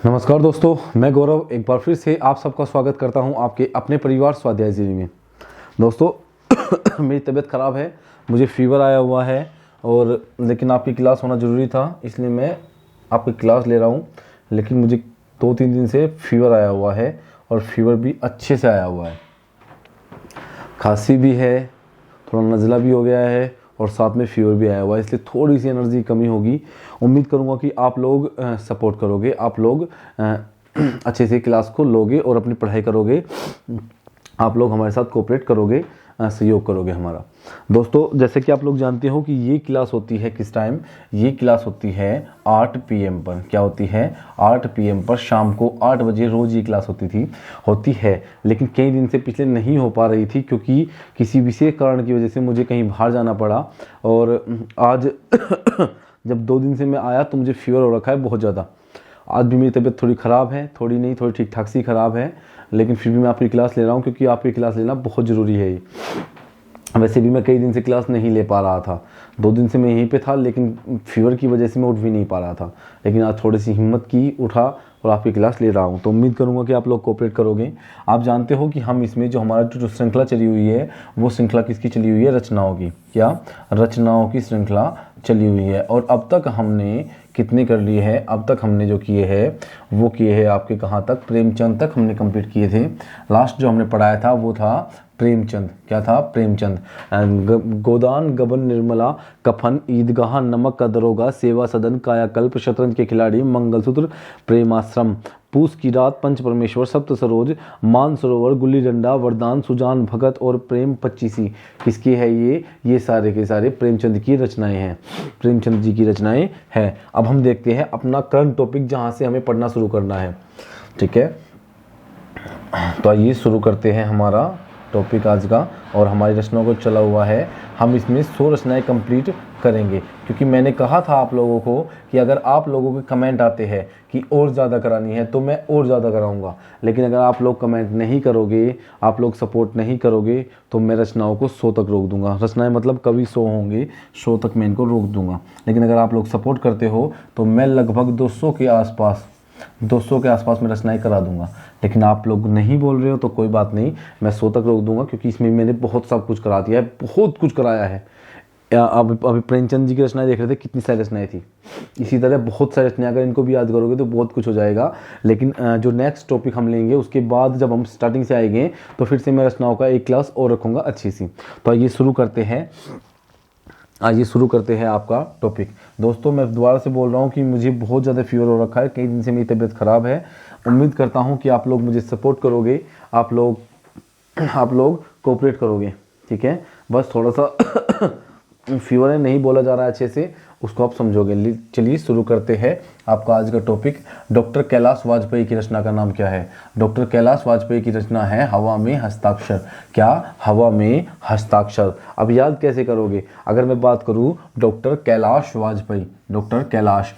नमस्कार दोस्तों, मैं गौरव एक बार फिर से आप सबका स्वागत करता हूं आपके अपने परिवार स्वाध्याय जीवी में। दोस्तों मेरी तबीयत ख़राब है, मुझे फीवर आया हुआ है और लेकिन आपकी क्लास होना ज़रूरी था, इसलिए मैं आपकी क्लास ले रहा हूं। लेकिन मुझे 2-3 दिन से फीवर आया हुआ है और फीवर भी अच्छे से आया हुआ है, खांसी भी है, थोड़ा नज़ला भी हो गया है और साथ में फीवर भी आया हुआ है, इसलिए थोड़ी सी एनर्जी कमी होगी। उम्मीद करूँगा कि आप लोग सपोर्ट करोगे, आप लोग अच्छे से क्लास को लोगे और अपनी पढ़ाई करोगे, आप लोग हमारे साथ कोऑपरेट करोगे, सहयोग करोगे हमारा। दोस्तों जैसे कि आप लोग जानते हो कि ये क्लास होती है किस टाइम, ये क्लास होती है 8 PM पर। क्या होती है? 8 PM पर, शाम को 8 बजे रोज़ ये क्लास होती है। लेकिन कई दिन से पिछले नहीं हो पा रही थी क्योंकि किसी विशेष कारण की वजह से मुझे कहीं बाहर जाना पड़ा। और आज जब 2 दिन से मैं आया तो मुझे फीवर हो रखा है बहुत ज़्यादा। आज भी मेरी तबीयत थोड़ी ख़राब है, थोड़ी नहीं थोड़ी ठीक ठाक सी ख़राब है, लेकिन फिर भी मैं आपकी क्लास ले रहा हूँ क्योंकि आपकी क्लास लेना बहुत ज़रूरी है। वैसे भी मैं कई दिन से क्लास नहीं ले पा रहा था, 2 दिन से मैं यहीं पे था, लेकिन फीवर की वजह से मैं उठ भी नहीं पा रहा था। लेकिन आज थोड़ी सी हिम्मत की, उठा और आपकी क्लास ले रहा हूँ। तो उम्मीद करूँगा कि आप लोग कोऑपरेट करोगे। आप जानते हो कि हम इसमें जो हमारा जो श्रृंखला चली हुई है, वो श्रृंखला किसकी चली हुई है? रचनाओं की। क्या? रचनाओं की श्रृंखला चली हुई है। और अब तक हमने कितने कर लिए हैं? अब तक हमने जो किए हैं वो किए हैं आपके कहाँ तक? प्रेमचंद तक हमने कंप्लीट किए थे। लास्ट जो हमने पढ़ाया था वो था प्रेमचंद। क्या था? प्रेमचंद। गोदान गबन निर्मला कफन ईदगाह नमक का दरोगा सेवा सदन कायाकल्प शतरंज के खिलाड़ी मंगलसूत्र प्रेमाश्रम पूस की रात पंच परमेश्वर सप्त सरोज मान सरोवर गुल्ली डंडा वरदान सुजान भगत और प्रेम 25। किसकी है ये सारे के सारे प्रेमचंद की रचनाएं हैं, प्रेमचंद जी की रचनाएं हैं। अब हम देखते हैं अपना करंट टॉपिक जहां से हमें पढ़ना शुरू करना है। ठीक है, तो आइए शुरू करते हैं हमारा टॉपिक आज का। और हमारी रचनाओं को चला हुआ है, हम इसमें 100 रचनाएं कंप्लीट करेंगे क्योंकि मैंने कहा था आप लोगों को कि अगर आप लोगों के कमेंट आते हैं कि और ज़्यादा करानी है तो मैं और ज़्यादा कराऊंगा। लेकिन अगर आप लोग कमेंट नहीं करोगे, आप लोग सपोर्ट नहीं करोगे तो मैं रचनाओं को 100 तक रोक दूंगा। रचनाएं मतलब कभी 100 होंगे, 100 तक मैं इनको रोक दूंगा। लेकिन अगर आप लोग सपोर्ट करते हो तो मैं लगभग 200 के आसपास मैं रचनाएं करा दूंगा। लेकिन आप लोग नहीं बोल रहे हो तो कोई बात नहीं, मैं 100 तक रोक दूंगा क्योंकि इसमें मैंने बहुत सब कुछ करा दिया है, बहुत कुछ कराया है। अभी प्रेमचंद जी की रचनाएं देख रहे थे, कितनी सारी रचनाएं थी। इसी तरह बहुत सारी रचनाएं अगर इनको भी याद करोगे तो बहुत कुछ हो जाएगा। लेकिन जो नेक्स्ट टॉपिक हम लेंगे उसके बाद जब हम स्टार्टिंग से आएंगे तो फिर से मैं रचनाओं का एक क्लास और रखूँगा अच्छी सी। तो आइए शुरू करते हैं आपका टॉपिक। दोस्तों मैं दोबारा से बोल रहा हूँ कि मुझे बहुत ज़्यादा फीवर हो रखा है, कई दिन से मेरी तबीयत ख़राब है। उम्मीद करता हूँ कि आप लोग मुझे सपोर्ट करोगे, आप लोग कोऑपरेट करोगे। ठीक है, बस थोड़ा सा फीवर है, नहीं बोला जा रहा है अच्छे से, उसको आप समझोगे। चलिए शुरू करते हैं आपका आज का टॉपिक। डॉक्टर कैलाश वाजपेयी की रचना का नाम क्या है? डॉक्टर कैलाश वाजपेयी की रचना है हवा में हस्ताक्षर। क्या? हवा में हस्ताक्षर। अब याद कैसे करोगे? अगर मैं बात करूं डॉक्टर कैलाश वाजपेयी, डॉक्टर कैलाश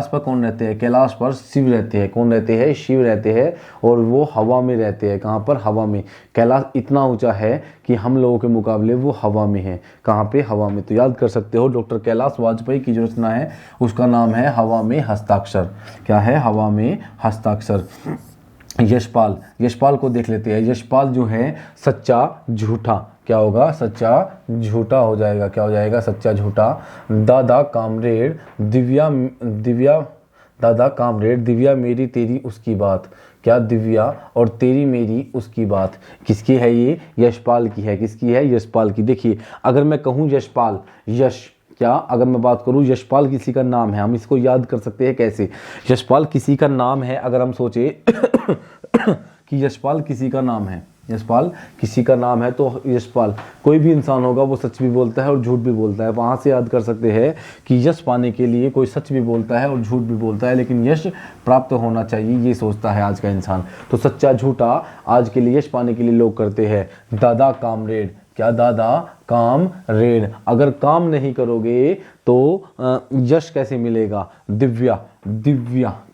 पर कौन रहते हैं? कैलाश पर शिव रहते हैं। कौन रहते हैं? शिव रहते हैं। और वो हवा में रहते हैं। कहाँ पर? हवा में। कैलाश इतना ऊंचा है कि हम लोगों के मुकाबले वो हवा में है। कहाँ पे? हवा में। तो याद कर सकते हो डॉक्टर कैलाश वाजपेयी की जो रचना है उसका नाम है हवा में हस्ताक्षर। क्या है? हवा में हस्ताक्षर। यशपाल को देख लेते हैं। यशपाल जो है सच्चा झूठा। क्या होगा? सच्चा झूठा हो जाएगा। क्या हो जाएगा? सच्चा झूठा। दादा कामरेड दिव्या मेरी तेरी उसकी बात। क्या? दिव्या और तेरी मेरी उसकी बात किसकी है? ये यशपाल की है। किसकी है? यशपाल की। देखिए अगर मैं कहूँ यशपाल, अगर मैं बात करूँ यशपाल किसी का नाम है, हम इसको याद कर सकते हैं कैसे? यशपाल किसी का नाम है। अगर हम सोचे कि यशपाल किसी का नाम है तो यशपाल कोई भी इंसान होगा, वो सच भी बोलता है और झूठ भी बोलता है। वहाँ से याद कर सकते हैं कि यश पाने के लिए कोई सच भी बोलता है और झूठ भी बोलता है, लेकिन यश प्राप्त होना चाहिए ये सोचता है आज का इंसान। तो सच्चा झूठा आज के लिए, यश पाने के लिए लोग करते हैं दादा कामरेड। क्या? दादा कामरेड। अगर काम नहीं करोगे तो यश कैसे मिलेगा? दिव्या।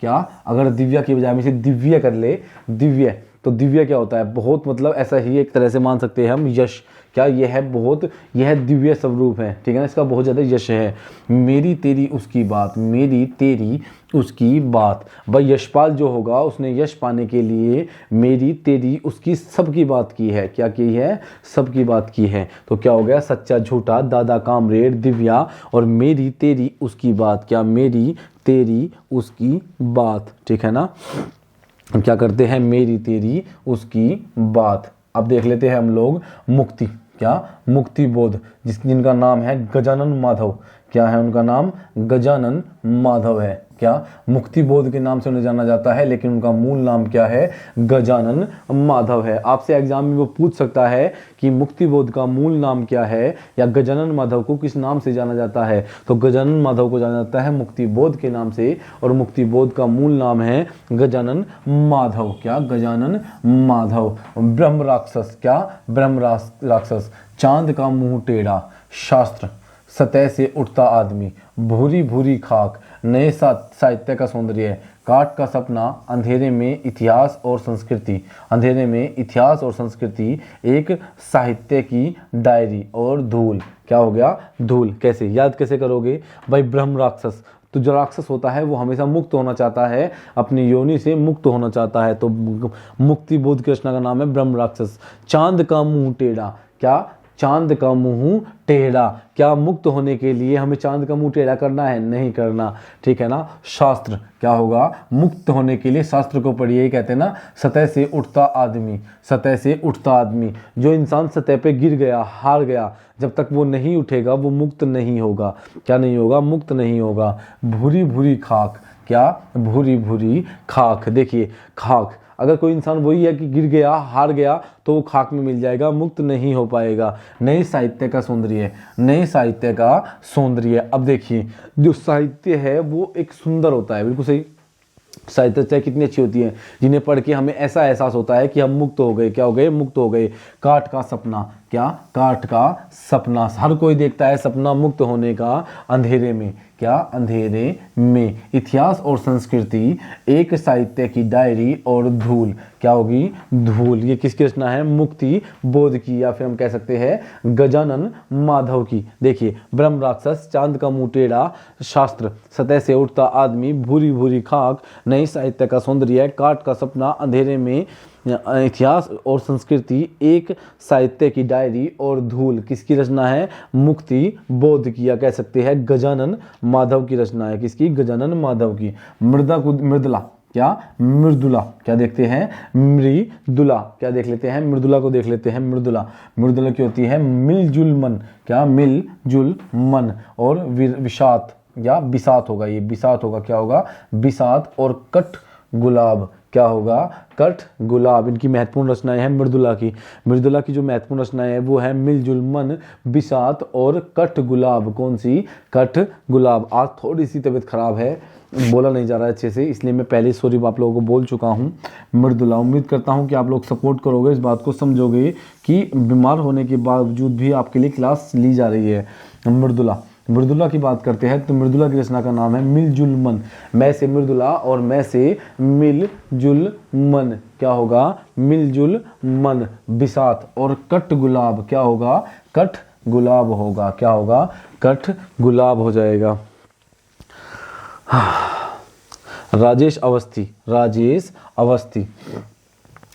क्या? अगर दिव्या की बजाय में से दिव्य कर ले, दिव्य, तो दिव्य क्या होता है? बहुत, मतलब ऐसा ही एक तरह से मान सकते हैं हम यश। क्या यह दिव्य स्वरूप है, ठीक है ना, इसका बहुत ज़्यादा यश है। मेरी तेरी उसकी बात, मेरी तेरी उसकी बात। भाई यशपाल जो होगा उसने यश पाने के लिए मेरी तेरी उसकी सबकी बात की है। क्या की है? सबकी बात की है। तो क्या हो गया? सच्चा झूठा, दादा कामरेड, दिव्या और मेरी तेरी उसकी बात। क्या? मेरी तेरी उसकी बात, ठीक है ना। क्या करते हैं? मेरी तेरी उसकी बात। अब देख लेते हैं हम लोग मुक्ति। क्या? मुक्ति बोध, जिनका नाम है गजानन माधव। क्या है उनका नाम? गजानन माधव है। क्या? मुक्ति बोध के नाम से उन्हें जाना जाता है, लेकिन उनका मूल नाम क्या है? गजानन माधव है। आपसे एग्जाम में वो पूछ सकता है कि मुक्ति बोध का मूल नाम क्या है, या गजानन माधव को किस नाम से जाना जाता है। तो गजानन माधव को जाना जाता है मुक्ति बोध के नाम से, और मुक्ति बोध का मूल नाम है गजानन माधव। क्या? गजानन माधव। ब्रह्म राक्षस। क्या? ब्रह्म राक्षस। चांद का मुंह टेढ़ा, शास्त्र, सतह से उठता आदमी, भूरी भूरी खाक, नए साहित्य का सौंदर्य, काट का सपना, अंधेरे में इतिहास और संस्कृति, अंधेरे में इतिहास और संस्कृति, एक साहित्य की डायरी और धूल। क्या हो गया? धूल। कैसे याद कैसे करोगे भाई? ब्रह्म राक्षस, तो जो राक्षस होता है वो हमेशा मुक्त होना चाहता है, अपनी योनि से मुक्त होना चाहता है। तो मुक्ति बोध की रचना का नाम है ब्रह्म राक्षस। चांद का मुंह टेढ़ा। क्या? चांद का मुंह टेढ़ा। क्या? मुक्त होने के लिए हमें चांद का मुंह टेढ़ा करना है? नहीं करना, ठीक है ना। शास्त्र। क्या होगा? मुक्त होने के लिए शास्त्र को पढ़िए। कहते हैं ना, सतह से उठता आदमी, सतह से उठता आदमी। जो इंसान सतह पे गिर गया, हार गया, जब तक वो नहीं उठेगा वो मुक्त नहीं होगा। क्या नहीं होगा? मुक्त नहीं होगा। भूरी भूरी खाक। क्या? भूरी भूरी खाक। देखिए खाक, अगर कोई इंसान वही है कि गिर गया, हार गया, तो वो खाक में मिल जाएगा, मुक्त नहीं हो पाएगा। नए साहित्य का सौंदर्य, नए साहित्य का सौंदर्य। अब देखिए, जो साहित्य है वो एक सुंदर होता है, बिल्कुल सही। साहित्य चाहे कितनी अच्छी होती है, जिन्हें पढ़ के हमें ऐसा एहसास होता है कि हम मुक्त हो गए। क्या हो गए? मुक्त हो गए। काट का सपना। क्या? काट का सपना। हर कोई देखता है सपना मुक्त होने का अंधेरे में। क्या? अंधेरे में। इतिहास और संस्कृति, एक साहित्य की डायरी और धूल। क्या होगी? धूल। ये किसकी रचना है? मुक्ति बोध की, या फिर हम कह सकते हैं गजानन माधव की। देखिए, ब्रह्म राक्षस, चांद का मुंह टेढ़ा, शास्त्र, सतह से उठता आदमी, भूरी भूरी खाक, नई साहित्य का सौंदर्य, काट का सपना, अंधेरे में इतिहास और संस्कृति, एक साहित्य की डायरी और धूल। किसकी रचना है? मुक्ति बोध की, या कह सकते हैं गजानन माधव की रचना है। किसकी? गजानन माधव की। मृदुला। क्या? मृदुला। क्या देखते हैं? मृदुला। क्या देख लेते हैं? मृदुला को देख लेते हैं। मृदुला, मृदुला की होती है मिलजुल मन। क्या? मिलजुल मन। और विषात, या बिसात होगा, ये बिसात होगा। क्या होगा? बिसात। और कट गुलाब। क्या होगा? कट गुलाब। इनकी महत्वपूर्ण रचनाएं हैं मृदुला की। मृदुला की जो महत्वपूर्ण रचनाएं हैं वो है मिलजुल मन, बिसात और कट गुलाब। कौन सी? कट गुलाब। आज थोड़ी सी तबीयत खराब है, बोला नहीं जा रहा है अच्छे से, इसलिए मैं पहले सॉरी आप लोगों को बोल चुका हूँ। मृदुला। उम्मीद करता हूँ कि आप लोग सपोर्ट करोगे, इस बात को समझोगे कि बीमार होने के बावजूद भी आपके लिए क्लास ली जा रही है। मृदुला, मृदुला की बात करते हैं तो मृदुला की रचना का नाम है मिलजुल मन। मैं से मृदुला और मैं से मिलजुल मन। क्या होगा? मिलजुल मन। बिसात और कट गुलाब। क्या होगा? कट गुलाब होगा। क्या होगा? कट गुलाब हो जाएगा। राजेश अवस्थी। राजेश अवस्थी।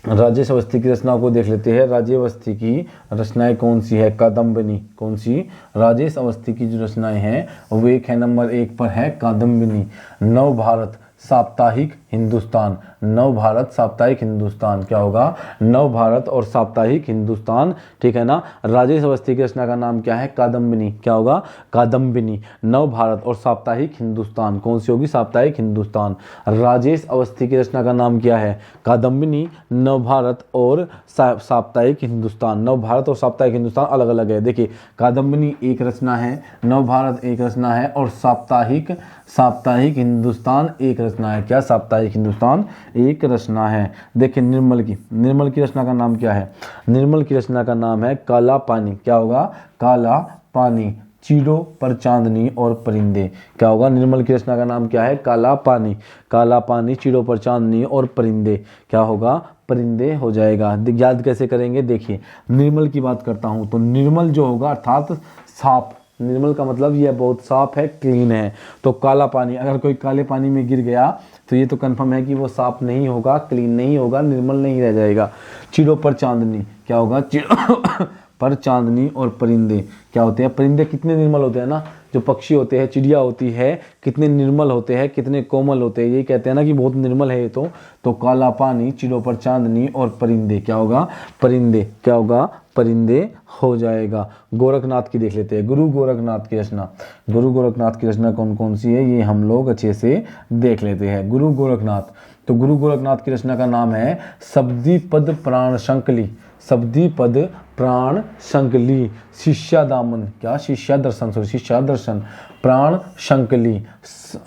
राजेश अवस्थी की रचना को देख लेते हैं। राजेश अवस्थी की रचनाएं कौन सी है? कादम्बिनी। कौन सी? राजेश अवस्थी की जो रचनाएं हैं वो एक है, नंबर 1 पर है कादम्बिनी। नव भारत साप्ताहिक हिंदुस्तान। नव भारत साप्ताहिक हिंदुस्तान। क्या होगा? नव भारत और साप्ताहिक हिंदुस्तान, ठीक है ना। राजेश अवस्थी की रचना का नाम क्या है? कादम्बिनी। क्या होगा? कादम्बिनी। नव भारत और साप्ताहिक हिंदुस्तान। कौन सी होगी? साप्ताहिक हिंदुस्तान। राजेश अवस्थी की रचना का नाम क्या है? कादम्बिनी, नव भारत और साप्ताहिक हिंदुस्तान। नव भारत और साप्ताहिक हिंदुस्तान अलग अलग है। देखिए, कादम्बिनी एक रचना है, नव भारत एक रचना है, और साप्ताहिक हिंदुस्तान एक रचना है। क्या? साप्ताहिक हिंदुस्तान एक रचना है। देखिए, निर्मल की रचना का नाम क्या है? निर्मल की रचना का नाम है काला पानी। क्या होगा? काला पानी। चीड़ों पर चांदनी और परिंदे। क्या होगा? निर्मल की रचना का नाम क्या है? काला पानी। काला पानी, चीड़ों पर चांदनी और परिंदे। क्या होगा? परिंदे हो जाएगा। याद कैसे करेंगे, देखिए निर्मल की बात करता हूँ तो निर्मल जो होगा अर्थात साफ, निर्मल का मतलब यह बहुत साफ है, क्लीन है। तो काला पानी, अगर कोई काले पानी में गिर गया तो ये तो कंफर्म है कि वो साफ नहीं होगा, क्लीन नहीं होगा, निर्मल नहीं रह जाएगा। चिड़ों पर चांदनी, क्या होगा, चिड़ों पर चांदनी और परिंदे क्या होते हैं, परिंदे कितने निर्मल होते हैं ना, जो पक्षी होते हैं, चिड़िया होती है, कितने निर्मल होते हैं, कितने कोमल होते हैं, ये कहते हैं ना कि बहुत निर्मल है ये तो काला पानी, चिड़ों पर चांदनी और परिंदे क्या होगा, परिंदे क्या होगा, परिंदे हो जाएगा। गोरखनाथ की देख लेते हैं, गुरु गोरखनाथ की रचना। गुरु गोरखनाथ की रचना कौन कौन सी है ये हम लोग अच्छे से देख लेते हैं। गुरु गोरखनाथ, तो गुरु गोरखनाथ की रचना का नाम है शब्दी पद प्राण संकली, शब्दी पद प्राण संकली, शिष्या दामन, क्या, शिष्या दर्शन, सॉरी शिष्या दर्शन, प्राण संकली,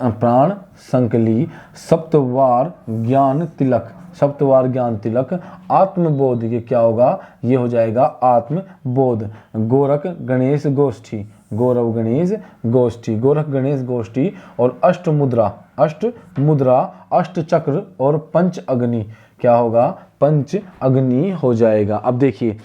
प्राण संकली, सप्तवार ज्ञान तिलक, सप्तवार ज्ञान तिलक, आत्मबोध, ये क्या होगा, ये हो जाएगा आत्मबोध। गोरख गणेश गोष्ठी, गौरव गणेश गोष्ठी, गोरख गणेश गोष्ठी और अष्टमुद्रा, अष्टमुद्रा, अष्टचक्र और पंच अग्नि क्या होगा, पंच अग्नि हो जाएगा। अब देखिए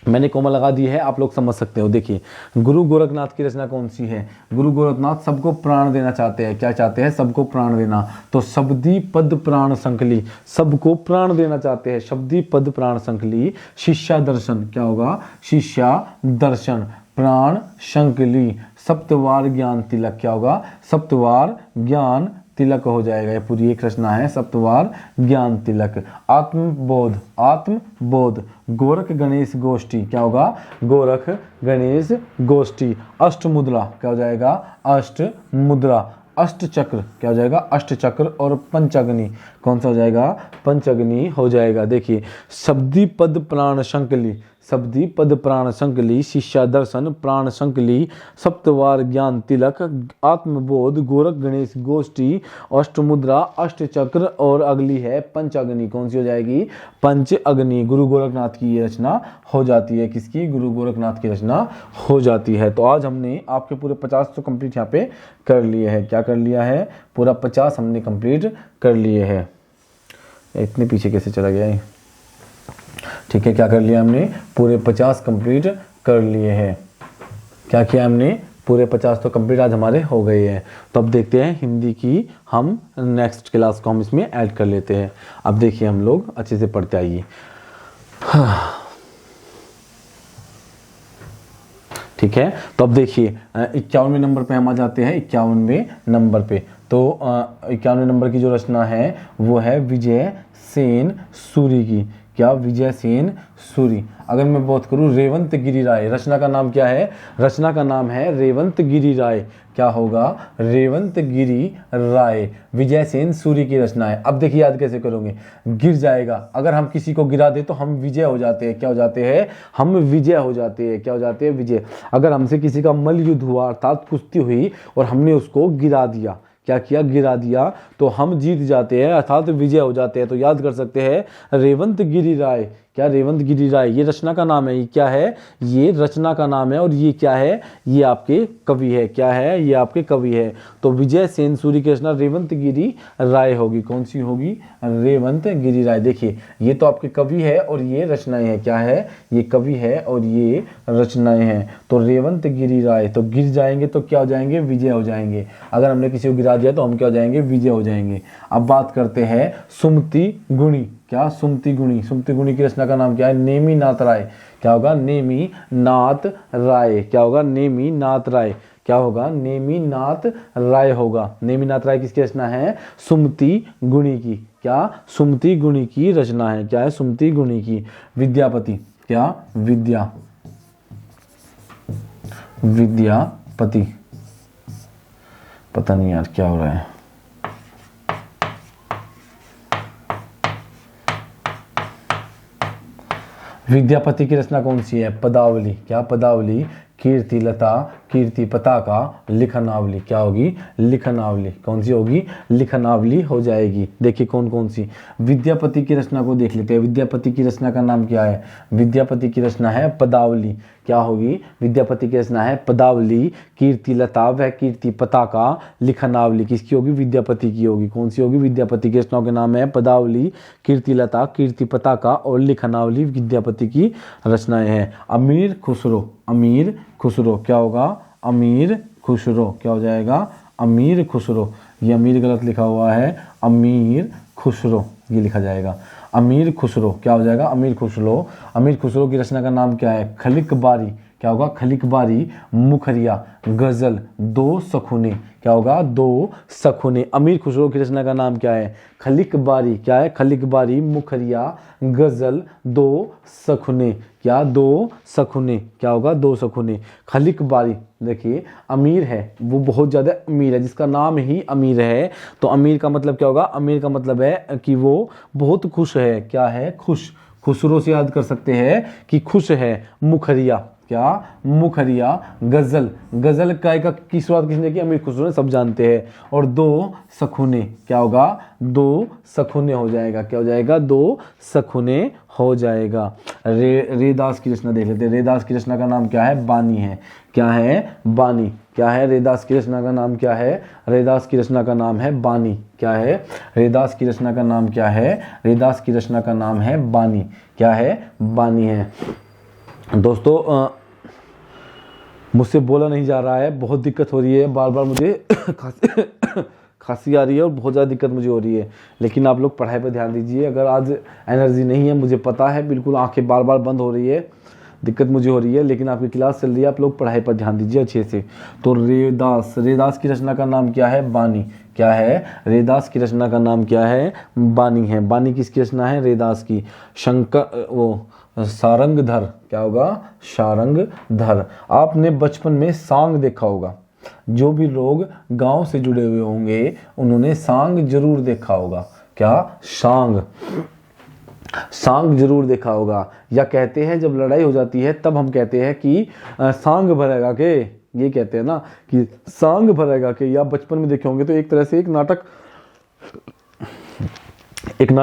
मैंने कोमा लगा दी है, आप लोग समझ सकते हो। देखिए गुरु गोरखनाथ की रचना कौन सी है, गुरु गोरखनाथ सबको प्राण देना चाहते हैं, क्या चाहते हैं, सबको प्राण देना। तो शब्दी पद प्राण संकली, सबको प्राण देना चाहते हैं, शब्दी पद प्राण संकली, शिष्या दर्शन क्या होगा, शिष्या दर्शन, प्राण संकली, सप्तवार ज्ञान तिलक क्या होगा, सप्तवार ज्ञान तिलक हो जाएगा। ये पूरी एक रचना है, सप्तवार ज्ञान तिलक। आत्मबोध, आत्मबोध, गोरख गणेश गोष्ठी क्या होगा, गोरख गणेश गोष्ठी। अष्टमुद्रा क्या हो जाएगा, अष्टमुद्रा, अष्टचक्र क्या हो जाएगा, अष्टचक्र और पंचअग्नि कौन सा हो जाएगा, पंचअग्नि हो जाएगा। देखिए शब्दी पद प्राण संकली, शब्दी पद प्राण संकली, शिष्या दर्शन, प्राण संकली, सप्तवार ज्ञान तिलक, आत्मबोध, गोरख गणेश गोष्ठी, अष्टमुद्रा, अष्टचक्र और अगली है पंचअग्नि, कौन सी हो जाएगी, पंचअग्नि। गुरु गोरखनाथ की ये रचना हो जाती है, किसकी, गुरु गोरखनाथ की रचना हो जाती है। तो आज हमने आपके पूरे 50 तो कंप्लीट यहाँ पे कर लिए हैं, क्या कर लिया है, पूरा 50 हमने कंप्लीट कर लिए हैं। इतने पीछे कैसे चला गया है, ठीक है, क्या कर लिया हमने, पूरे 50 कंप्लीट कर लिए हैं। क्या किया हमने, पूरे 50 तो कंप्लीट आज हमारे हो गए हैं। तो अब देखते हैं हिंदी की हम नेक्स्ट क्लास को हम इसमें ऐड कर लेते हैं। अब देखिए हम लोग अच्छे से पढ़ते आइए। ठीक है, तो अब देखिए 51वें नंबर पे हम आ जाते हैं, 51वें नंबर पे। तो 51वें नंबर की जो रचना है वो है विजय सेन सूरी की, क्या, विजय सेन सूरी। अगर मैं बात करूं रेवंत गिरी राय, रचना का नाम क्या है, रचना का नाम है रेवंत गिरी राय, क्या होगा, रेवंत गिरी राय, विजय सेन सूरी की रचना है। अब देखिए याद कैसे करोगे, गिर जाएगा, अगर हम किसी को गिरा दे तो हम विजय हो जाते हैं, क्या हो जाते हैं, हम विजय हो जाते हैं, क्या हो जाते हैं, विजय। अगर हमसे किसी का मल्ल युद्ध हुआ अर्थात कुश्ती हुई और हमने उसको गिरा दिया, क्या किया, गिरा दिया, तो हम जीत जाते हैं अर्थात विजय हो जाते हैं। तो याद कर सकते हैं रेवंत गिरी राय, क्या, रेवंत गिरी राय, ये रचना का नाम है, ये क्या है, ये रचना का नाम है और ये क्या है, ये आपके कवि है, क्या है, ये आपके कवि है। तो विजय सेन सूरी की रचना रेवंत गिरी राय होगी, कौन सी होगी, रेवंत गिरी राय। देखिए ये तो आपके कवि है और ये रचनाएं हैं, क्या है, ये कवि है और ये रचनाएं हैं। तो रेवंत गिरी राय, तो गिर जाएंगे तो क्या हो जाएंगे, विजय हो जाएंगे। अगर हमने किसी को गिरा दिया तो हम क्या हो जाएंगे, विजय हो जाएंगे। अब बात करते हैं सुमति गुणी, क्या, सुमति गुणी, सुमति गुणी की रचना का नाम क्या है, नेमी नाथ राय, क्या होगा, नेमी नाथ राय, क्या होगा, नेमी नाथ राय, क्या होगा, नेमी नाथ राय होगा। नेमी नाथ राय किसकी रचना है, सुमति गुणी की, क्या, सुमति गुणी की रचना है, क्या है, सुमति गुणी की। विद्यापति, क्या, विद्यापति, पता नहीं यार क्या हो रहा है, विद्यापति की रचना कौन सी है, पदावली, क्या, पदावली, कीर्ति लता कीर्ति पताका लिखनावली। क्या होगी? लिखनावली। कौन सी होगी? लिखनावली हो जाएगी। देखिए कौन कौन सी। विद्यापति की रचना को देख लेते हैं। विद्यापति की रचना का नाम क्या है? विद्यापति की रचना है पदावली। क्या होगी? विद्यापति की रचना है पदावली। कीर्ति लता व कीर्ति पताका लिखनावली किसकी होगी? विद्यापति की होगी। कौन सी होगी? विद्यापति की रचनाओं के नाम है पदावली, कीर्ति लता, कीर्ति पताका और लिखनावली विद्यापति की रचनाएं हैं। अमीर खुसरो, अमीर खुसरो क्या होगा? अमीर खुसरो। क्या हो जाएगा? अमीर खुसरो। ये अमीर गलत लिखा हुआ है, अमीर खुसरो ये लिखा जाएगा। अमीर खुसरो क्या हो जाएगा? अमीर खुसरो। अमीर खुसरो की रचना का नाम क्या है? खलिक बारी। क्या होगा? खलिक बारी, मुखरिया, गजल, दो सखुने। क्या होगा? दो सखुने। अमीर खुसरो की रचना का नाम क्या है? खलिक बारी। क्या है? खलिक बारी, मुखरिया, गजल, दो सखुने। क्या? दो सखुने। क्या होगा? दो सखुने। खलिक बारी। देखिए अमीर है, वो बहुत ज़्यादा अमीर है, जिसका नाम ही अमीर है। तो अमीर का मतलब क्या होगा? अमीर का मतलब है कि वो बहुत खुश है। क्या है? खुश। खुसरो से याद कर सकते हैं कि खुश है। मुखरिया। क्या? मुखरिया। गजल। गजल का की शुरुआत किसने की? अमीर खुसरो ने, सब जानते हैं। और दो सखुने। क्या होगा? दो सखुने हो जाएगा। क्या हो जाएगा? दो सखुने हो जाएगा। रेदास की रचना देख लेते हैं। रेदास की रचना का नाम क्या है? बानी है। क्या है? बानी। क्या है? रेदास की रचना का नाम क्या है? रेदास की रचना का नाम है बानी। क्या है? रेदास की रचना का नाम क्या है? रेदास की रचना का नाम है बानी। क्या है? बानी है। दोस्तों मुझसे बोला नहीं जा रहा है, बहुत दिक्कत हो रही है, बार बार मुझे खांसी आ रही है और बहुत ज़्यादा दिक्कत मुझे हो रही है। लेकिन आप लोग पढ़ाई पर ध्यान दीजिए। अगर आज एनर्जी नहीं है, मुझे पता है, बिल्कुल आंखें बार बार बंद हो रही है, दिक्कत मुझे हो रही है, लेकिन आपकी क्लास चल रही है, आप लोग पढ़ाई पर ध्यान दीजिए अच्छे से। तो रेदास, रेदास की रचना का नाम क्या है? बानी। क्या है? रेदास की रचना का नाम क्या है? बानी है। बानी किसकी रचना है? रेदास की। शंकर वो सारंगधर। क्या होगा? सारंगधर। आपने बचपन में सांग देखा होगा। जो भी लोग गांव से जुड़े हुए होंगे उन्होंने सांग जरूर देखा होगा। क्या? सांग। सांग जरूर देखा होगा। या कहते हैं जब लड़ाई हो जाती है तब हम कहते हैं कि सांग भरेगा के, ये कहते हैं ना कि सांग भरेगा के। या बचपन में देखे होंगे तो एक तरह से एक नाटक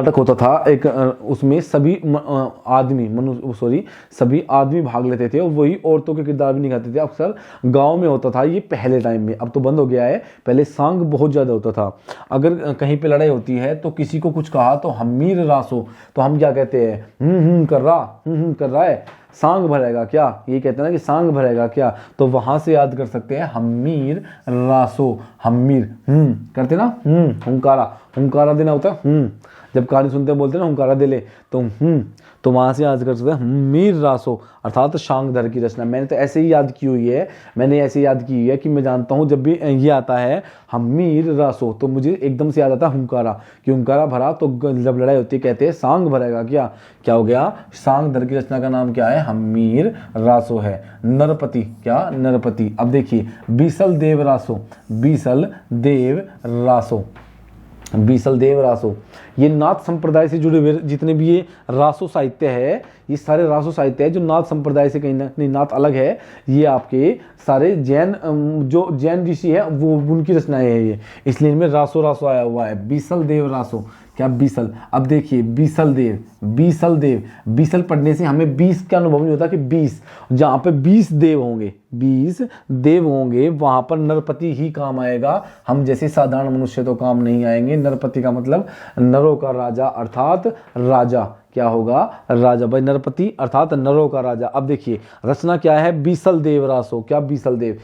होता था। एक उसमें सभी सभी आदमी भाग लेते थे और वही औरतों के किरदार भी निभाते थे। अक्सर गांव में होता था ये पहले टाइम में, अब तो बंद हो गया है। पहले सांग बहुत ज़्यादा होता था। अगर कहीं पे लड़ाई होती है तो किसी को कुछ कहा तो हमीर रासो, तो हम क्या कहते हैं? कर रहा है, सांग भरेगा क्या, ये कहते हैं ना कि सांग भरेगा क्या। तो वहां से याद कर सकते हैं हमीर रासो। हमीर करते ना, हुंकारा देना होता है। जब कहानी सुनते हैं बोलते हैं ना हुंकारा दे ले, तो वहां से याद कर सकते हैं हमीर रासो अर्थात शांगधर की रचना। मैंने तो ऐसे ही याद की हुई है, कि मैं जानता हूँ जब भी ये आता है हमीर रासो तो मुझे एकदम से याद आता है हुंकारा, कि हुंकारा भरा तो जब लड़ाई होती है कहते हैं सांग भरेगा क्या। क्या हो गया? शांगधर की रचना का नाम क्या है? हमीर रासो है। नरपति। क्या? नरपति। अब देखिए बीसल देव रासो। बीसल देव रासो। बीसल देव रासो ये नाथ संप्रदाय से जुड़े हुए जितने भी ये रासो साहित्य है, ये सारे रासो साहित्य है जो नाथ संप्रदाय से कहीं ना कहीं, नाथ अलग है, ये आपके सारे जैन जो जैन ऋषि है वो उनकी रचनाएं है ये, इसलिए इनमें रासो रासो आया हुआ है। बीसल देव रासो। क्या? बीसल। अब देखिए बीसल देव, बीसल देव, बीसल पढ़ने से हमें 20 का अनुभव नहीं होता कि 20, जहाँ पे 20 देव होंगे, 20 देव होंगे वहां पर नरपति ही काम आएगा। हम जैसे साधारण मनुष्य तो काम नहीं आएंगे। नरपति का मतलब नरों का राजा अर्थात राजा। क्या होगा? राजा। भाई नरपति अर्थात नरों का राजा। अब देखिए रचना क्या है? बीसल देव रासो। क्या? बीसल देव।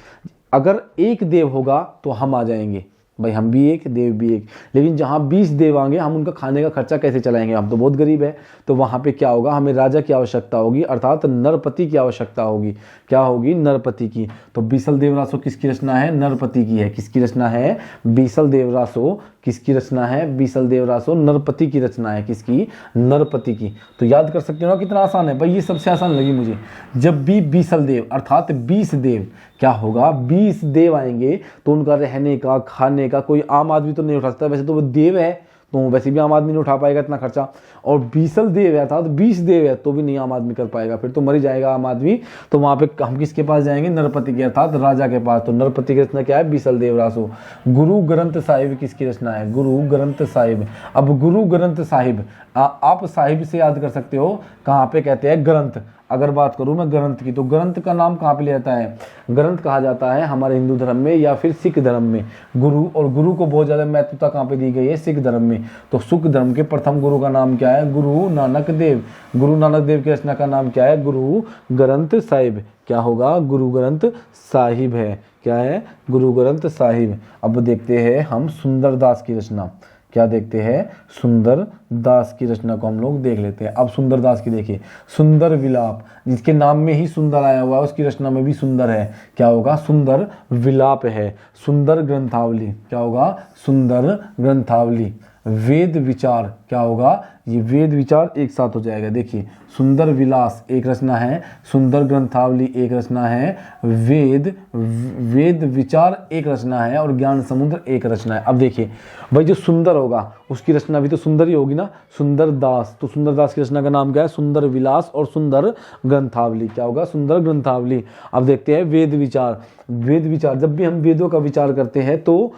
अगर एक देव होगा तो हम आ जाएंगे, भाई हम भी एक, देव भी एक, लेकिन जहाँ 20 देव आएंगे हम उनका खाने का खर्चा कैसे चलाएंगे? हम तो बहुत गरीब है। तो वहाँ पे क्या होगा? हमें राजा की आवश्यकता होगी अर्थात नरपति की आवश्यकता होगी। क्या होगी? नरपति की। तो बीसल देव रासो किसकी रचना है? नरपति की है। किसकी रचना है? बीसल देव रासो किसकी रचना है? बीसल देव रासो नरपति की रचना है। किसकी? नरपति की। तो याद कर सकते हो ना कितना आसान है भाई, ये सबसे आसान लगी मुझे। जब भी बीसल देव अर्थात 20 देव, क्या होगा? 20 देव आएंगे तो उनका रहने का खाने का कोई आम आदमी तो नहीं उठा सकता, वैसे तो वो देव है तो वैसे भी आम आदमी नहीं उठा पाएगा इतना खर्चा। और बीसल देव है अर्थात 20 देव है तो भी नहीं आम आदमी कर पाएगा, फिर तो मर ही जाएगा आम आदमी। तो वहाँ पे हम किसके पास जाएंगे, नरपति के अर्थात राजा के पास। तो नरपति की रचना क्या है, बीसल देव रासो। गुरु ग्रंथ साहिब किसकी रचना है, गुरु ग्रंथ साहिब। अब गुरु ग्रंथ साहिब आप साहिब से याद कर सकते हो, कहाँ पे कहते हैं ग्रंथ। अगर बात करूं मैं ग्रंथ की, तो ग्रंथ का नाम कहाँ पे लिया जाता है, ग्रंथ कहा जाता है हमारे हिंदू धर्म में या फिर सिख धर्म में गुरु। और गुरु को बहुत ज्यादा महत्वता कहाँ पे दी गई है, सिख धर्म में। तो सिख धर्म के प्रथम गुरु का नाम क्या है, गुरु नानक देव। गुरु नानक देव की रचना का नाम क्या है, गुरु ग्रंथ साहिब। क्या होगा, गुरु ग्रंथ साहिब है। क्या है, गुरु ग्रंथ साहिब। अब देखते हैं हम सुंदर दास की रचना। क्या देखते हैं, सुंदर दास की रचना को हम लोग देख लेते हैं। अब सुंदर दास की देखिए, सुंदर विलाप, जिसके नाम में ही सुंदर आया हुआ है उसकी रचना में भी सुंदर है। क्या होगा, सुंदर विलाप है। सुंदर ग्रंथावली, क्या होगा, सुंदर ग्रंथावली। वेद विचार, क्या होगा, ये वेद विचार एक साथ हो जाएगा। देखिए, सुंदर विलास एक रचना है, सुंदर ग्रंथावली एक रचना है, वेद विचार एक रचना है और ज्ञान समुद्र एक रचना है। अब देखिए भाई, जो सुंदर होगा उसकी रचना भी तो सुंदर ही होगी ना, सुंदर दास। तो सुंदर दास की रचना का नाम क्या है, सुंदर विलास और सुंदर ग्रंथावली। क्या होगा, सुंदर ग्रंथावली। अब देखते हैं वेद विचार। वेद विचार, जब भी हम वेदों का विचार करते हैं तो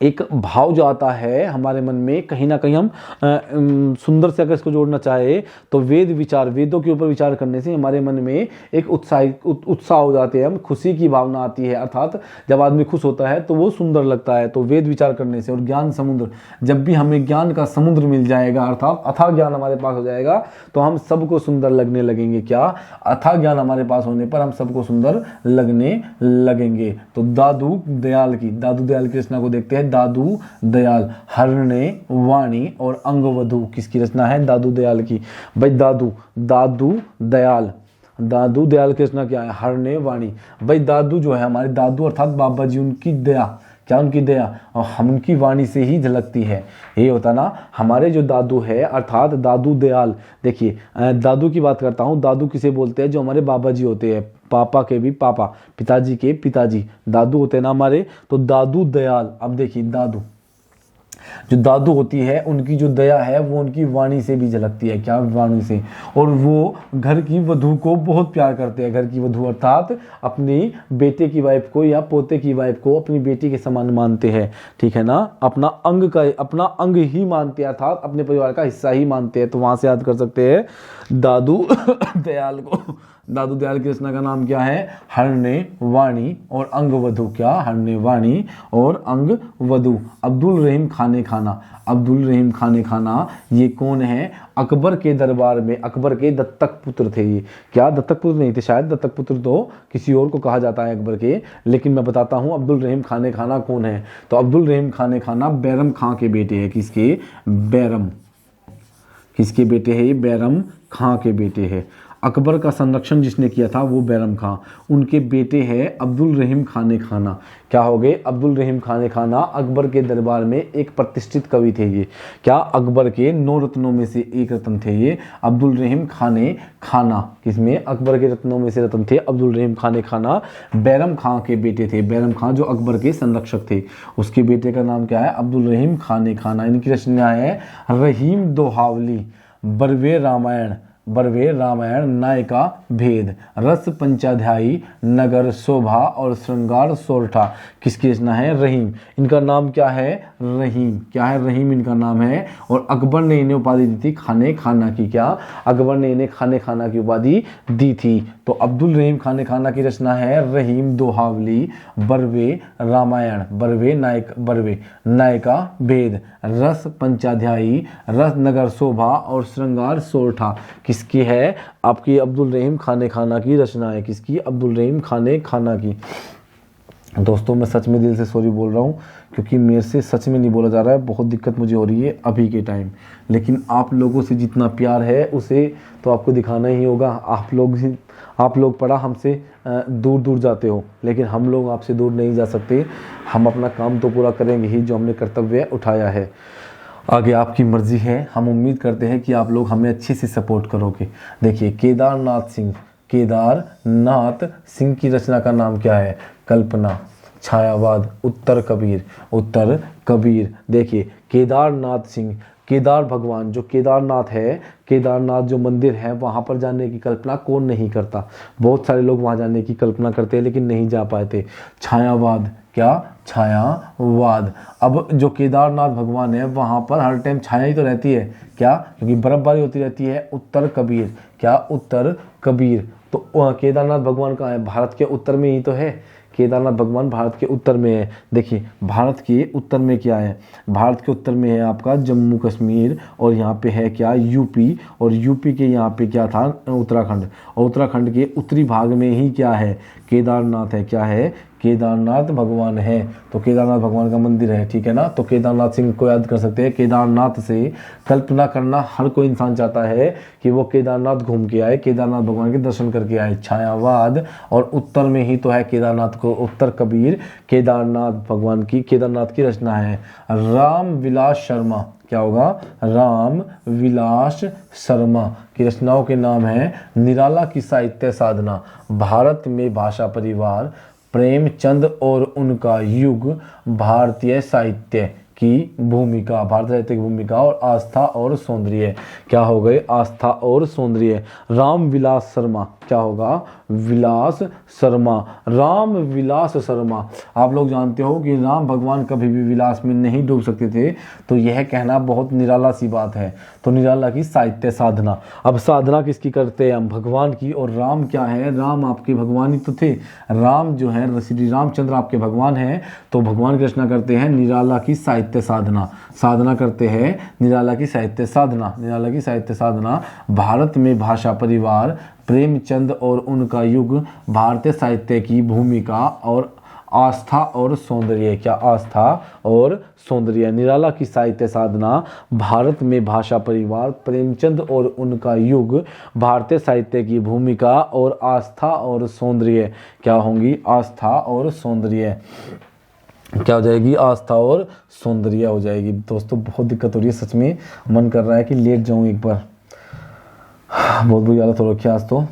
एक भाव जो आता है हमारे मन में, कहीं ना कहीं हम सुंदर से अगर इसको जोड़ना चाहे तो वेद विचार, वेदों के ऊपर विचार करने से हमारे मन में एक उत्साह हो जाते हैं, हम खुशी की भावना आती है। अर्थात जब आदमी खुश होता है तो वो सुंदर लगता है। तो वेद विचार करने से, और ज्ञान समुद्र, जब भी हमें ज्ञान का समुद्र मिल जाएगा अर्थात अथाह ज्ञान हमारे पास हो जाएगा तो हम सबको सुंदर लगने लगेंगे। क्या, अथाह ज्ञान हमारे पास होने पर हम सबको सुंदर लगने लगेंगे। तो दादू दयाल की रचना को देखते हैं। दादू दयाल, हरणे वाणी और अंगवधु किसकी रचना है, दादू दयाल की। भाई दादू दयाल की रचना क्या है, हरणे वाणी। भाई दादू जो है हमारे दादू अर्थात बाबा जी, उनकी दया, क्या उनकी दया, और हम उनकी वाणी से ही झलकती है। ये होता ना, हमारे जो दादू है अर्थात दादू दयाल। देखिए, दादू की बात करता हूँ, दादू किसे बोलते हैं, जो हमारे बाबा जी होते हैं, पापा के भी पापा, पिताजी के पिताजी, दादू होते हैं ना हमारे। तो दादू दयाल। अब देखिए, जो दादू होती है उनकी जो दया है वो उनकी वाणी से भी झलकती है। क्या, वाणी से। और वो घर की वधू को बहुत प्यार करते हैं। घर की वधू अर्थात अपनी बेटे की वाइफ को या पोते की वाइफ को अपनी बेटी के समान मानते हैं। ठीक है ना, अपना अंग ही मानते हैं, अर्थात अपने परिवार का हिस्सा ही मानते हैं। तो वहां से याद कर सकते हैं दादू दयाल को। दादू दयाल की रचना का नाम क्या है, हरणे वाणी और अंगवधु। क्या, हरणे वाणी और अंगवधु। अब्दुल रहीम खाने खाना। अब्दुल रहीम खाने खाना ये कौन है, अकबर के दरबार में अकबर के दत्तक पुत्र थे ये। क्या, दत्तक पुत्र नहीं थे, शायद दत्तक पुत्र तो किसी और को कहा जाता है अकबर के, लेकिन मैं बताता हूँ अब्दुल रहीम खाने खाना कौन है। तो अब्दुल रहीम खाने खाना बैरम खां के बेटे हैं। किसके, बैरम, किसके बेटे हैं ये, बैरम खां के बेटे हैं। अकबर का संरक्षण जिसने किया था वो बैरम खां, उनके बेटे हैं अब्दुल रहीम खाने खाना। क्या हो गए, अब्दुल रहीम खाने खाना अकबर के दरबार में एक प्रतिष्ठित कवि थे ये। क्या, अकबर के 9 रत्नों में से एक रत्न थे ये, अब्दुल रहीम खाने खाना। किसमें, अकबर के रत्नों में से रत्न थे अब्दुल रहीम खाने खाना। बैरम खां के बेटे थे, बैरम खां जो अकबर के संरक्षक थे, उसके बेटे का नाम क्या है, अब्दुल रहीम खाने खाना। इनकी रचना है रहीम दोहावली, बरवे रामायण, नायिका भेद, रस पंचाध्यायी, नगर शोभा और श्रृंगार सोरठा। किसकी रचना है, रहीम। इनका नाम क्या है, रहीम। क्या है, रहीम इनका नाम है। और अकबर ने इन्हें उपाधि दी थी खाने खाना की। क्या, अकबर ने इन्हें खाने खाना की उपाधि दी थी। तो अब्दुल रहीम खाने खाना की रचना है रहीम दोहावली, बरवे रामायण, बरवे नायिका भेद, रस पंचाध्यायी, रस नगर शोभा और श्रृंगार सोरठा। किसकी है, आपकी अब्दुल रहीम खाने खाना की रचना है। किसकी, अब्दुल रहीम खाने खाना की। दोस्तों मैं सच में दिल से सॉरी बोल रहा हूँ, क्योंकि मेरे से सच में नहीं बोला जा रहा है, बहुत दिक्कत मुझे हो रही है अभी के टाइम। लेकिन आप लोगों से जितना प्यार है उसे तो आपको दिखाना ही होगा। आप लोग पढ़ा हमसे दूर दूर जाते हो, लेकिन हम लोग आपसे दूर नहीं जा सकते। हम अपना काम तो पूरा करेंगे ही, जो हमने कर्तव्य उठाया है। आगे आपकी मर्जी है। हम उम्मीद करते हैं कि आप लोग हमें अच्छे से सपोर्ट करोगे। देखिए, केदारनाथ सिंह की रचना का नाम क्या है, कल्पना, छायावाद, उत्तर कबीर। देखिए, केदारनाथ सिंह, केदार भगवान जो केदारनाथ है, केदारनाथ जो मंदिर है वहाँ पर जाने की कल्पना कौन नहीं करता। बहुत सारे लोग वहाँ जाने की कल्पना करते हैं लेकिन नहीं जा पाते। छायावाद, क्या छायावाद। अब जो केदारनाथ भगवान है वहाँ पर हर टाइम छाया ही तो रहती है, क्या, क्योंकि बर्फबारी होती रहती है। उत्तर कबीर, क्या, उत्तर कबीर। तो केदारनाथ भगवान कहाँ है? भारत के उत्तर में ही तो है। केदारनाथ भगवान भारत के उत्तर में है। देखिए भारत के उत्तर में क्या है? भारत के उत्तर में है आपका जम्मू कश्मीर, और यहाँ पे है क्या? यूपी, और यूपी के यहाँ पे क्या था? उत्तराखंड। और उत्तराखंड के उत्तरी भाग में ही क्या है? केदारनाथ है। क्या है? केदारनाथ भगवान है। तो केदारनाथ भगवान का मंदिर है, ठीक है ना। तो केदारनाथ सिंह को याद कर सकते हैं। केदारनाथ से कल्पना करना हर कोई इंसान चाहता है कि वो केदारनाथ घूम के आए, केदारनाथ भगवान के दर्शन करके आए। छायावाद, और उत्तर में ही तो है केदारनाथ को, उत्तर कबीर केदारनाथ भगवान की, केदारनाथ की रचना है। राम विलास शर्मा, क्या होगा? राम विलास शर्मा की रचनाओं के नाम है निराला की साहित्य साधना, भारत में भाषा परिवार, प्रेमचंद और उनका युग, भारतीय साहित्य की भूमिका, भारतीय साहित्य की भूमिका, और आस्था और सौंदर्य। क्या हो गए? आस्था और सौंदर्य। राम विलास शर्मा, क्या होगा? विलास शर्मा, राम विलास शर्मा। आप लोग जानते हो कि राम भगवान कभी भी विलास में नहीं डूब सकते थे, तो यह कहना बहुत निराला सी बात है। तो निराला की साहित्य साधना। अब साधना किसकी करते हैं हम? भगवान की। और राम क्या है? राम आपके भगवान ही तो थे। राम जो है श्री रामचंद्र आपके भगवान हैं, तो भगवान की रचना करते हैं निराला की साहित्य साधना। साधना करते हैं निराला की साहित्य साधना। निराला की साहित्य साधना, भारत में भाषा परिवार, प्रेमचंद और उनका युग, भारतीय साहित्य की भूमिका, और आस्था और सौंदर्य। क्या? आस्था और सौंदर्य। निराला की साहित्य साधना, भारत में भाषा परिवार, प्रेमचंद और उनका युग, भारतीय साहित्य की भूमिका, और आस्था और सौंदर्य। क्या होंगी? आस्था और सौंदर्य। क्या हो जाएगी? आस्था और सौंदर्य हो जाएगी। दोस्तों बहुत दिक्कत हो रही है, सच में मन कर रहा है कि लेट जाऊं एक बार, बहुत बुरी हालत हो रखी है आज तो।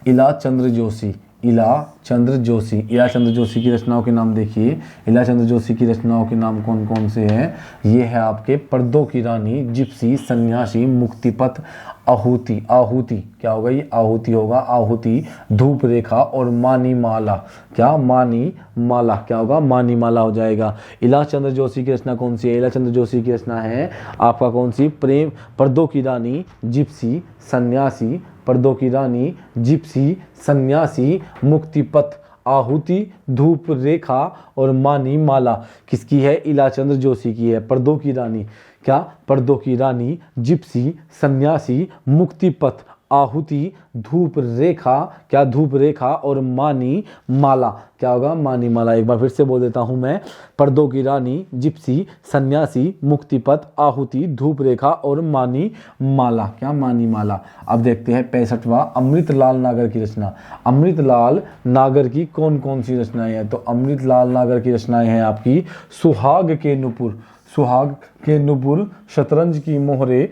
इला चंद्र जोशी, इला चंद्र जोशी, इला चंद्र जोशी की रचनाओं के नाम देखिए। इला चंद्र जोशी की रचनाओं के नाम कौन कौन से हैं? ये है आपके पर्दों की रानी, जिप्सी, सन्यासी, मुक्तिपथ, आहुति। आहुति क्या होगा? ये आहुति होगा। आहुति, धूप रेखा, और मानी माला। क्या? मानी माला। क्या होगा? मानी माला हो जाएगा। इला चंद्र जोशी की रचना कौन सी है? इला चंद्र जोशी की रचना है आपका कौन सी? प्रेम, पर्दों की रानी, जिप्सी, सन्यासी, पर्दों की रानी, जिप्सी, सन्यासी, मुक्तिपथ, आहुति, धूप रेखा, और मानी माला। किसकी है? इला चंद्र जोशी की है। पर्दों की रानी, क्या? पर्दों की रानी, जिप्सी, सन्यासी, मुक्तिपथ, आहुति, धूप रेखा, क्या? धूप रेखा, और मानी माला। क्या होगा? मानी माला। एक बार फिर से बोल देता हूं मैं। पर्दों की रानी, जिप्सी, सन्यासी, मुक्तिपथ, आहुति, धूप रेखा, और मानी माला। क्या? मानी माला। अब देखते हैं 65वां, अमृतलाल नागर की रचना। अमृतलाल नागर की कौन कौन सी रचनाएं हैं? तो अमृतलाल नागर की रचनाएं हैं आपकी सुहाग के नुपुर, सुहाग के नुपुर, शतरंज की मोहरे,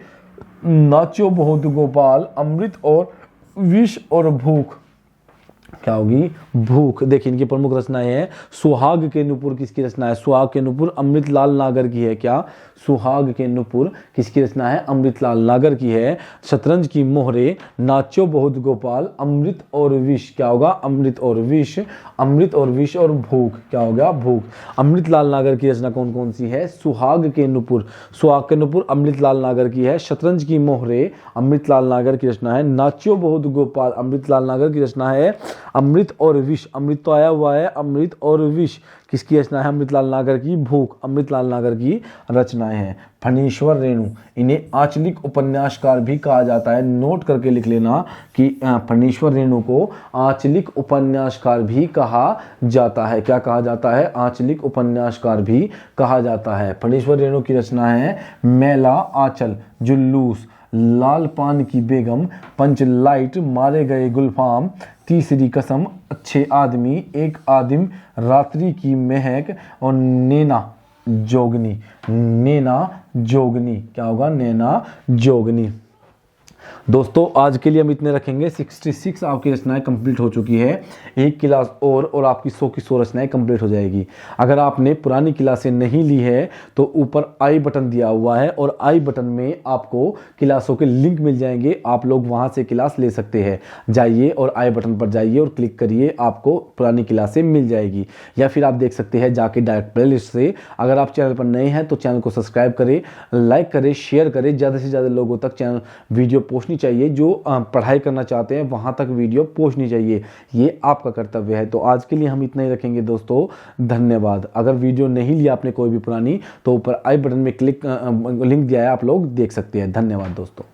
नाचो बहुत गोपाल, अमृत और विष, और भूख। क्या होगी? भूख। देखिए इनकी प्रमुख रचनाएं हैं। सुहाग के नुपुर किसकी रचना है? सुहाग के नुपुर अमृतलाल नागर की है। क्या? सुहाग के नुपुर किसकी रचना है? अमृतलाल नागर की है। शतरंज की मोहरे, नाचो बहुत गोपाल, अमृत और विष। क्या होगा? अमृत और विष। अमृत और विष, और भूख। क्या हो गया? भूख। अमृतलाल नागर की रचना कौन कौन सी है? सुहाग के नुपुर, सुहाग के नुपुर अमृतलाल नागर की है। शतरंज की मोहरे, अमृतलाल नागर की रचना है। नाचो बहुत गोपाल, अमृतलाल नागर की रचना है। अमृत और विष, अमृत तो आया हुआ है, अमृत और विष किसकी रचना है? अमृतलाल नागर की। भूख अमृतलाल नागर की रचनाएं हैं। फणीश्वर रेणु, इन्हें आंचलिक उपन्यासकार भी कहा जाता है। नोट करके लिख लेना कि फणीश्वर रेणु को आंचलिक उपन्यासकार भी कहा जाता है। क्या कहा जाता है? आंचलिक उपन्यासकार भी कहा जाता है। फणीश्वर रेणु की रचना है मेला, आंचल, जुलूस, लाल पान की बेगम, पंच लाइट, मारे गए गुलफाम, तीसरी कसम, अच्छे आदमी, एक आदिम, रात्रि की महक, और नैना जोगनी। नैना जोगनी। क्या होगा? नैना जोगनी। दोस्तों आज के लिए हम इतने रखेंगे। 66 आपकी रचनाएं कंप्लीट हो चुकी है, एक क्लास और आपकी 100 की 100 रचनाएं कंप्लीट हो जाएगी। अगर आपने पुरानी क्लासें नहीं ली है तो ऊपर आई बटन दिया हुआ है और आई बटन में आपको क्लासों के लिंक मिल जाएंगे, आप लोग वहां से क्लास ले सकते हैं। जाइए और आई बटन पर जाइए और क्लिक करिए, आपको पुरानी क्लासें मिल जाएगी। या फिर आप देख सकते हैं जाके डायरेक्ट प्ले लिस्ट से। अगर आप चैनल पर नए हैं तो चैनल को सब्सक्राइब करें, लाइक करें, शेयर करें, ज़्यादा से ज़्यादा लोगों तक चैनल वीडियो पहुंचनी चाहिए। जो पढ़ाई करना चाहते हैं वहां तक वीडियो पहुंचनी चाहिए, ये आपका कर्तव्य है। तो आज के लिए हम इतना ही रखेंगे दोस्तों, धन्यवाद। अगर वीडियो नहीं लिया आपने कोई भी पुरानी तो ऊपर आई बटन में क्लिक लिंक दिया है, आप लोग देख सकते हैं। धन्यवाद दोस्तों।